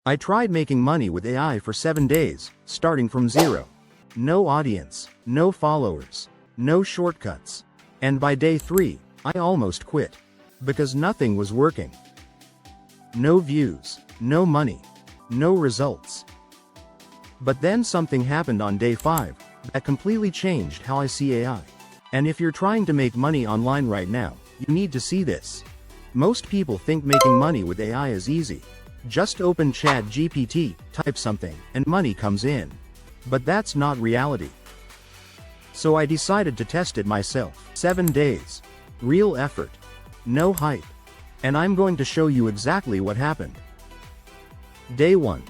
I tried making money with AI for 7 days, starting from zero. No audience, no followers, no shortcuts. And by day 3, I almost quit. Because nothing was working. No views, no money, no results. But then something happened on day 5, that completely changed how I see AI. And if you're trying to make money online right now, you need to see this. Most people think making money with AI is easy. Just open ChatGPT, type something, and money comes in. But that's not reality. So I decided to test it myself. 7 days. Real effort. No hype. And I'm going to show you exactly what happened. Day 1.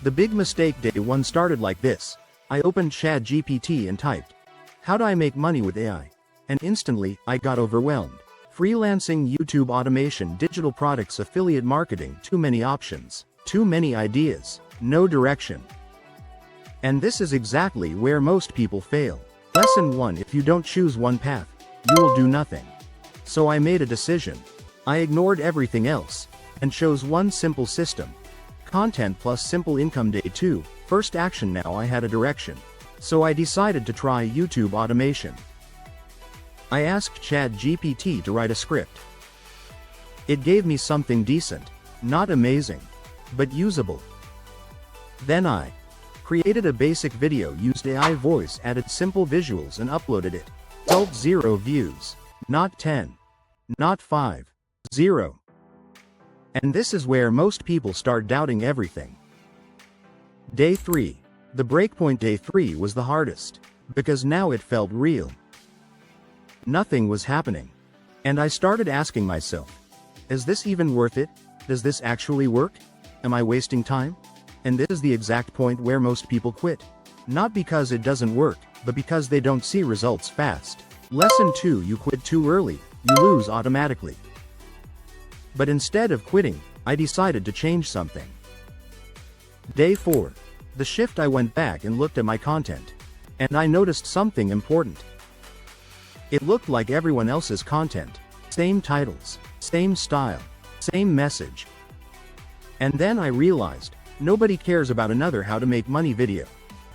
The big mistake. Day 1 started like this. I opened ChatGPT and typed, "How do I make money with AI?" And instantly, I got overwhelmed. Freelancing, YouTube automation, digital products, affiliate marketing, too many options, too many ideas, no direction. And this is exactly where most people fail. Lesson 1: if you don't choose one path, you will do nothing. So I made a decision. I ignored everything else, and chose one simple system. Content plus simple income. Day 2, first action. Now I had a direction. So I decided to try YouTube automation. I asked ChatGPT to write a script. It gave me something decent. Not amazing, but usable. Then I created a basic video, used AI voice, added simple visuals and uploaded it. Result: 0 views. Not 10. Not 5. 0. And this is where most people start doubting everything. Day 3. The breakpoint. Day 3 was the hardest. Because now it felt real. Nothing was happening. And I started asking myself, is this even worth it? Does this actually work? Am I wasting time? And this is the exact point where most people quit. Not because it doesn't work, but because they don't see results fast. Lesson 2: you quit too early, you lose automatically. But instead of quitting, I decided to change something. Day 4. The shift: I went back and looked at my content. And I noticed something important. It looked like everyone else's content. Same titles, same style, same message. And then I realized, nobody cares about another how to make money video.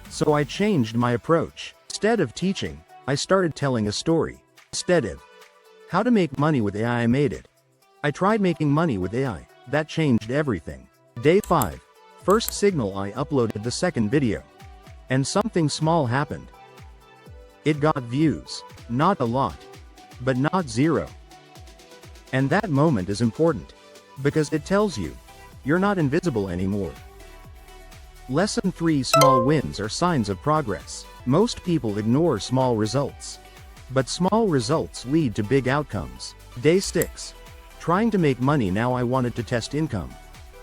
So I changed my approach. Instead of teaching, I started telling a story. Instead of how to make money with AI, I made it. I tried making money with AI. That changed everything. Day 5. First signal: I uploaded the second video. And something small happened. It got views. Not a lot. But not 0. And that moment is important. Because it tells you, you're not invisible anymore. Lesson 3: small wins are signs of progress. Most people ignore small results. But small results lead to big outcomes. Day 6. Trying to make money. Now I wanted to test income.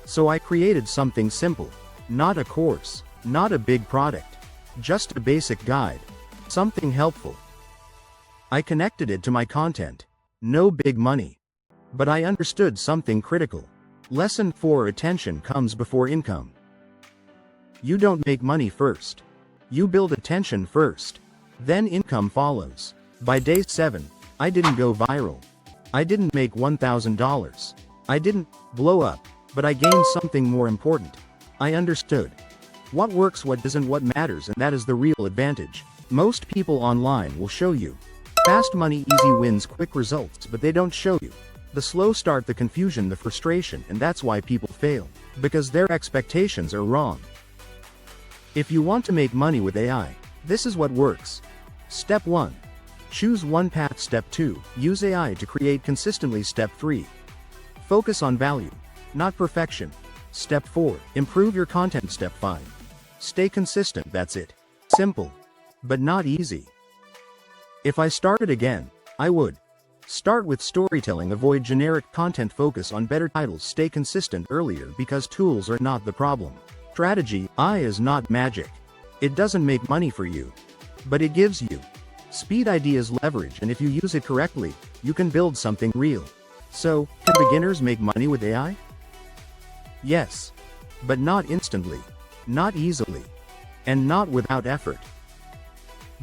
So I created something simple. Not a course. Not a big product. Just a basic guide. Something helpful. I connected it to my content. No big money. But I understood something critical. Lesson 4: attention comes before income. You don't make money first. You build attention first. Then income follows. By day 7, I didn't go viral. I didn't make $1,000. I didn't blow up. But I gained something more important. I understood what works, what doesn't, what matters, and that is the real advantage. Most people online will show you fast money, easy wins, quick results, but they don't show you the slow start, the confusion, the frustration, and that's why people fail. Because their expectations are wrong. If you want to make money with AI, this is what works. Step 1. Choose one path. Step 2. Use AI to create consistently. Step 3. Focus on value, not perfection. Step 4. Improve your content. Step 5. Stay consistent. That's it. Simple. But not easy. If I started again, I would start with storytelling, avoid generic content, focus on better titles, stay consistent earlier, because tools are not the problem. Strategy: AI is not magic. It doesn't make money for you. But it gives you speed, ideas, leverage, and if you use it correctly, you can build something real. So, can beginners make money with AI? Yes. But not instantly. Not easily. And not without effort.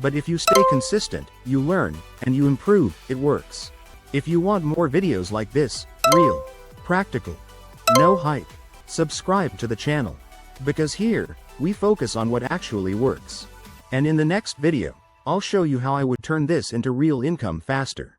But if you stay consistent, you learn, and you improve, it works. If you want more videos like this, real, practical, no hype, Subscribe to the channel. Because here, we focus on what actually works. And in the next video, I'll show you how I would turn this into real income faster.